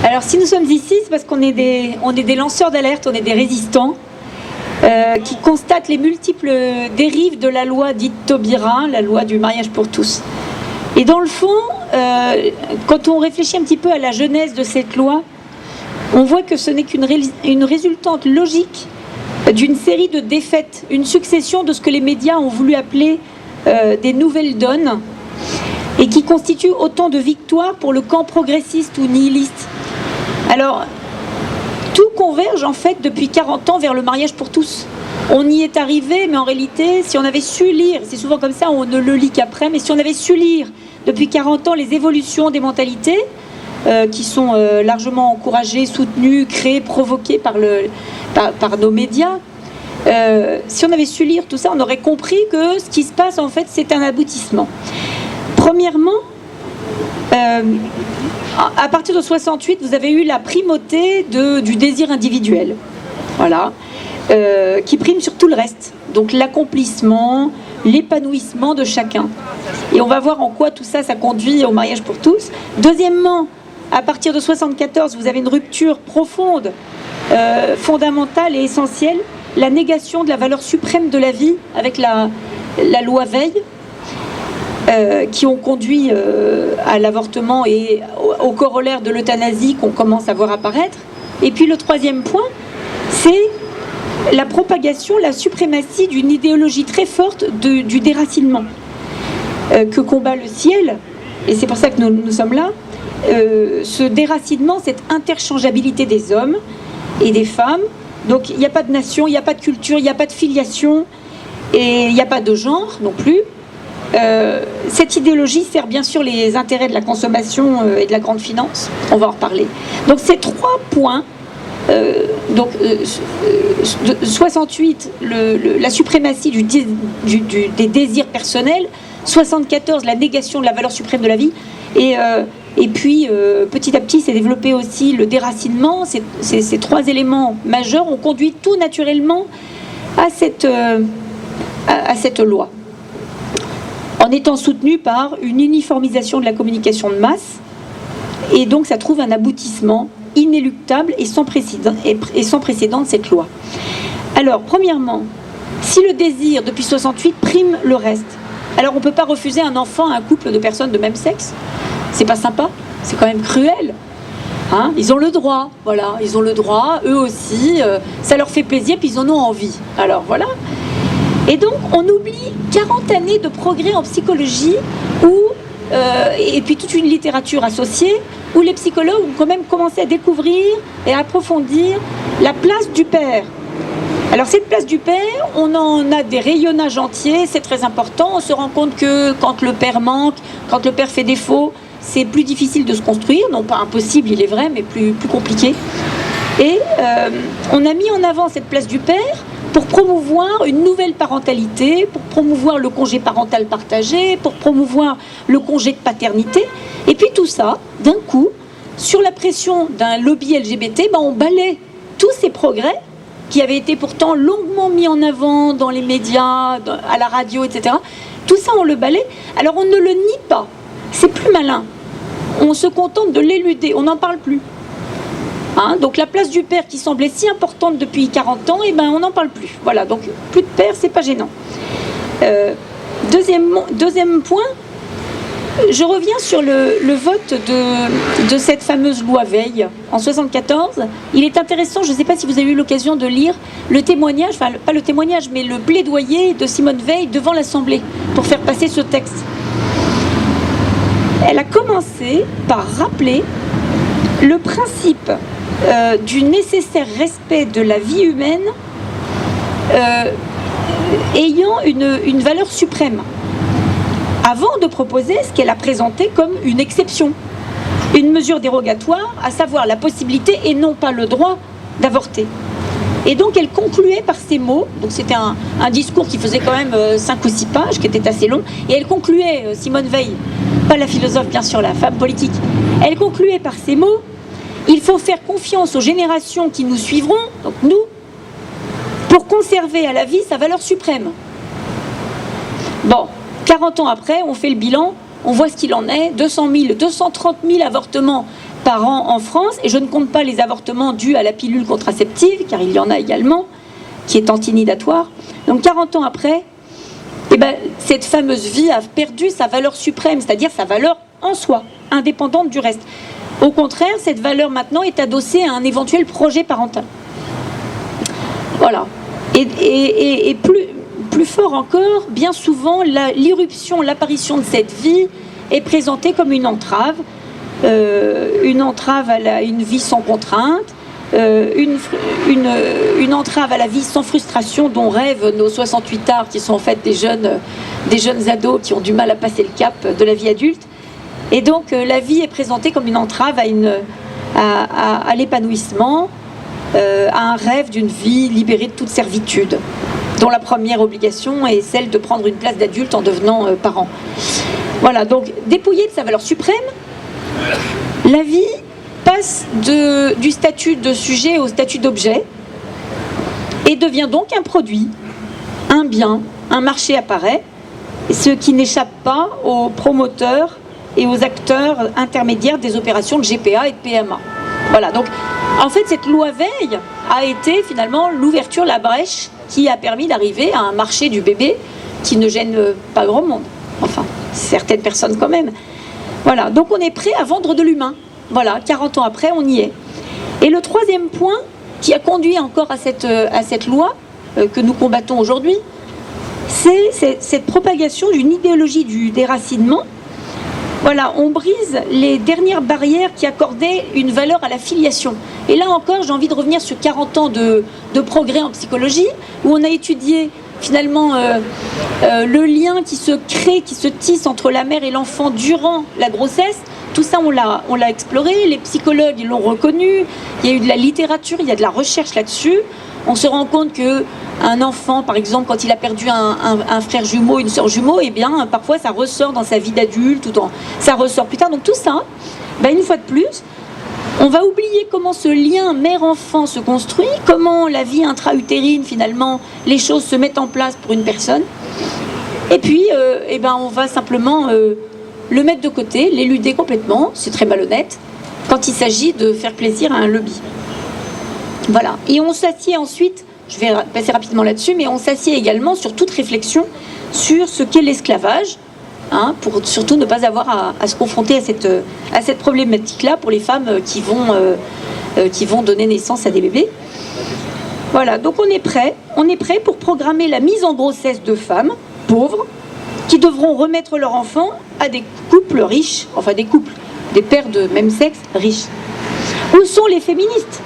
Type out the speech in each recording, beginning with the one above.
Alors si nous sommes ici, c'est parce qu'on est des lanceurs d'alerte, on est des résistants qui constatent les multiples dérives de la loi dite Taubira, la loi du mariage pour tous. Et dans le fond, quand on réfléchit un petit peu à la genèse de cette loi, on voit que ce n'est qu'une résultante logique d'une série de défaites, une succession de ce que les médias ont voulu appeler des nouvelles donnes, et qui constituent autant de victoires pour le camp progressiste ou nihiliste. Alors, tout converge en fait depuis 40 ans vers le mariage pour tous. On y est arrivé, mais en réalité, si on avait su lire, c'est souvent comme ça, on ne le lit qu'après, mais si on avait su lire depuis 40 ans les évolutions des mentalités, qui sont largement encouragées, soutenues, créées, provoquées par nos médias, si on avait su lire tout ça, on aurait compris que ce qui se passe en fait, c'est un aboutissement. Premièrement, à partir de 68, vous avez eu la primauté du désir individuel, voilà, qui prime sur tout le reste. Donc l'accomplissement, l'épanouissement de chacun. Et on va voir en quoi tout ça, ça conduit au mariage pour tous. Deuxièmement, à partir de 74, vous avez une rupture profonde, fondamentale et essentielle, la négation de la valeur suprême de la vie avec la loi Veil, qui ont conduit à l'avortement et au corollaire de l'euthanasie qu'on commence à voir apparaître. Et puis le troisième point, c'est la propagation, la suprématie d'une idéologie très forte du déracinement que combat le ciel, et c'est pour ça que nous sommes là. Ce déracinement, cette interchangeabilité des hommes et des femmes. Donc il n'y a pas de nation, il n'y a pas de culture, il n'y a pas de filiation, et il n'y a pas de genre non plus. Cette idéologie sert bien sûr les intérêts de la consommation et de la grande finance. On va en reparler. Donc ces trois points, 68, la suprématie des désirs personnels, 74, la négation de la valeur suprême de la vie, et puis petit à petit s'est développé aussi le déracinement. Ces trois éléments majeurs ont conduit tout naturellement à cette loi, en étant soutenu par une uniformisation de la communication de masse, et donc ça trouve un aboutissement inéluctable et sans précédent de cette loi. Alors, premièrement, si le désir depuis 68 prime le reste, alors on ne peut pas refuser un enfant à un couple de personnes de même sexe. C'est pas sympa, c'est quand même cruel. Hein, ils ont le droit, voilà, ils ont le droit, eux aussi, ça leur fait plaisir, puis ils en ont envie. Alors voilà. Et donc, on oublie 40 années de progrès en psychologie, et puis toute une littérature associée, où les psychologues ont quand même commencé à découvrir et à approfondir la place du père. Alors, cette place du père, on en a des rayonnages entiers, c'est très important. On se rend compte que quand le père manque, quand le père fait défaut, c'est plus difficile de se construire. Non pas impossible, il est vrai, mais plus compliqué. Et on a mis en avant cette place du père pour promouvoir une nouvelle parentalité, pour promouvoir le congé parental partagé, pour promouvoir le congé de paternité. Et puis tout ça, d'un coup, sur la pression d'un lobby LGBT, on balaie tous ces progrès qui avaient été pourtant longuement mis en avant dans les médias, à la radio, etc. Tout ça, on le balaie. Alors on ne le nie pas, c'est plus malin. On se contente de l'éluder, on n'en parle plus. Hein, donc la place du père qui semblait si importante depuis 40 ans, on n'en parle plus. Voilà, donc plus de père, c'est pas gênant. Deuxième point, je reviens sur le vote de cette fameuse loi Veil en 74. Il est intéressant, je ne sais pas si vous avez eu l'occasion de lire le témoignage, enfin pas le témoignage, mais le plaidoyer de Simone Veil devant l'Assemblée pour faire passer ce texte. Elle a commencé par rappeler le principe du nécessaire respect de la vie humaine ayant une valeur suprême, avant de proposer ce qu'elle a présenté comme une exception, une mesure dérogatoire, à savoir la possibilité et non pas le droit d'avorter. Et donc elle concluait par ces mots, donc c'était un discours qui faisait quand même 5 ou 6 pages, qui était assez long, et elle concluait, Simone Veil, pas la philosophe bien sûr, la femme politique, elle concluait par ces mots: il faut faire confiance aux générations qui nous suivront, donc nous, pour conserver à la vie sa valeur suprême. Bon, 40 ans après, on fait le bilan, on voit ce qu'il en est, 200 000, 230 000 avortements par an en France, et je ne compte pas les avortements dus à la pilule contraceptive, car il y en a également, qui est antinidatoire. Donc 40 ans après, eh ben, cette fameuse vie a perdu sa valeur suprême, c'est-à-dire sa valeur en soi, indépendante du reste. Au contraire, cette valeur maintenant est adossée à un éventuel projet parental. Voilà. Et plus fort encore, bien souvent, l'irruption, l'apparition de cette vie est présentée comme une entrave à une vie sans contrainte, une entrave à la vie sans frustration dont rêvent nos 68ards qui sont en fait des jeunes ados qui ont du mal à passer le cap de la vie adulte. Et donc la vie est présentée comme une entrave à l'épanouissement, à un rêve d'une vie libérée de toute servitude, dont la première obligation est celle de prendre une place d'adulte en devenant parent. Voilà, donc dépouillée de sa valeur suprême, la vie passe du statut de sujet au statut d'objet et devient donc un produit, un bien, un marché apparaît, ce qui n'échappe pas aux promoteurs et aux acteurs intermédiaires des opérations de GPA et de PMA. Voilà, donc en fait cette loi Veil a été finalement l'ouverture, la brèche qui a permis d'arriver à un marché du bébé qui ne gêne pas grand monde, enfin certaines personnes quand même. Voilà, donc on est prêt à vendre de l'humain. Voilà, 40 ans après, on y est. Et le troisième point qui a conduit encore à cette loi que nous combattons aujourd'hui, c'est cette propagation d'une idéologie du déracinement. Voilà, on brise les dernières barrières qui accordaient une valeur à la filiation. Et là encore, j'ai envie de revenir sur 40 ans de progrès en psychologie, où on a étudié finalement le lien qui se crée, qui se tisse entre la mère et l'enfant durant la grossesse. Tout ça, on l'a exploré, les psychologues ils l'ont reconnu, il y a eu de la littérature, il y a de la recherche là-dessus. On se rend compte qu'un enfant, par exemple, quand il a perdu un frère jumeau, une sœur jumeau, eh bien, parfois ça ressort dans sa vie d'adulte, ça ressort plus tard. Donc tout ça, une fois de plus, on va oublier comment ce lien mère-enfant se construit, comment la vie intra-utérine, finalement, les choses se mettent en place pour une personne. Et puis, on va simplement le mettre de côté, l'éluder complètement, c'est très malhonnête, quand il s'agit de faire plaisir à un lobby. Voilà. Et on s'assied ensuite, je vais passer rapidement là-dessus, mais on s'assied également sur toute réflexion sur ce qu'est l'esclavage, pour surtout ne pas avoir à se confronter à cette problématique-là pour les femmes qui vont donner naissance à des bébés. Voilà, donc on est prêt pour programmer la mise en grossesse de femmes pauvres qui devront remettre leur enfant à des couples riches, enfin des pères de même sexe riches. Où sont les féministes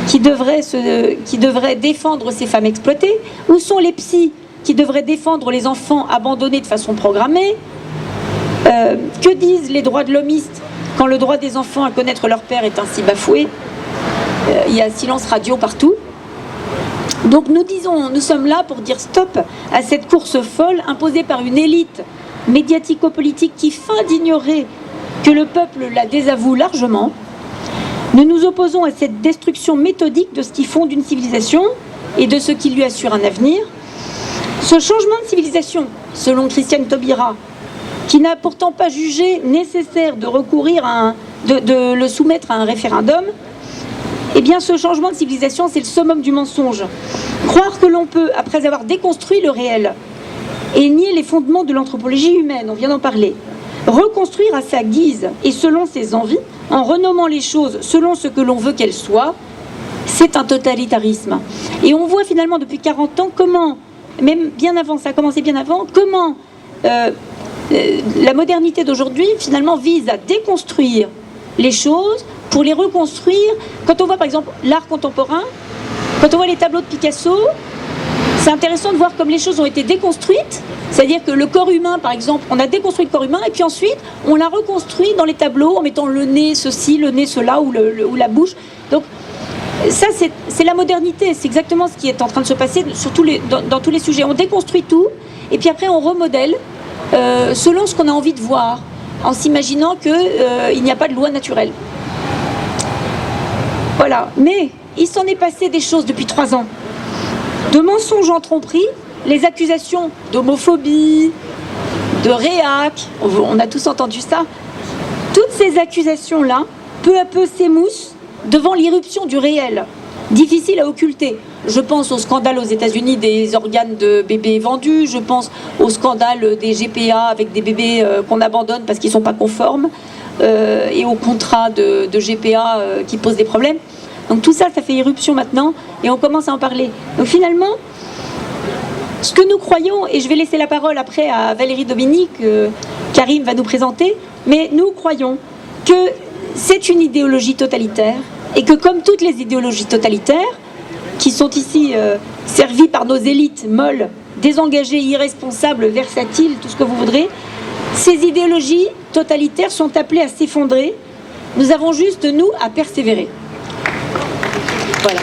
qui devraient défendre ces femmes exploitées? Où sont les psys qui devraient défendre les enfants abandonnés de façon programmée? Que disent les droits de l'homiste quand le droit des enfants à connaître leur père est ainsi bafoué? Il y a silence radio partout. Donc nous sommes là pour dire stop à cette course folle imposée par une élite médiatico-politique qui feint d'ignorer que le peuple la désavoue largement. Nous nous opposons à cette destruction méthodique de ce qui fonde une civilisation et de ce qui lui assure un avenir. Ce changement de civilisation, selon Christiane Taubira, qui n'a pourtant pas jugé nécessaire de de le soumettre à un référendum, eh bien ce changement de civilisation, c'est le summum du mensonge. Croire que l'on peut, après avoir déconstruit le réel et nier les fondements de l'anthropologie humaine, on vient d'en parler, reconstruire à sa guise et selon ses envies, en renommant les choses selon ce que l'on veut qu'elles soient, c'est un totalitarisme. Et on voit finalement depuis 40 ans comment, même bien avant, ça a commencé bien avant, comment la modernité d'aujourd'hui finalement vise à déconstruire les choses pour les reconstruire. Quand on voit par exemple l'art contemporain, quand on voit les tableaux de Picasso, c'est intéressant de voir comme les choses ont été déconstruites. C'est-à-dire que le corps humain, par exemple, on a déconstruit le corps humain et puis ensuite on l'a reconstruit dans les tableaux en mettant le nez ceci, le nez cela ou la bouche. Donc ça c'est la modernité, c'est exactement ce qui est en train de se passer dans tous les sujets. On déconstruit tout et puis après on remodèle selon ce qu'on a envie de voir, en s'imaginant qu'il n'y a pas de loi naturelle. Voilà, mais il s'en est passé des choses depuis 3 ans. De mensonges en tromperie, les accusations d'homophobie, de réac, on a tous entendu ça. Toutes ces accusations-là peu à peu s'émousse devant l'irruption du réel, difficile à occulter. Je pense au scandale aux États-Unis des organes de bébés vendus, je pense au scandale des GPA avec des bébés qu'on abandonne parce qu'ils ne sont pas conformes, et aux contrats de GPA qui posent des problèmes. Donc tout ça, ça fait irruption maintenant, et on commence à en parler. Donc finalement, ce que nous croyons, et je vais laisser la parole après à Valérie Dominique, Karim va nous présenter, mais nous croyons que c'est une idéologie totalitaire, et que comme toutes les idéologies totalitaires, qui sont ici servies par nos élites molles, désengagées, irresponsables, versatiles, tout ce que vous voudrez, ces idéologies totalitaires sont appelées à s'effondrer. Nous avons juste, nous, à persévérer. Voilà.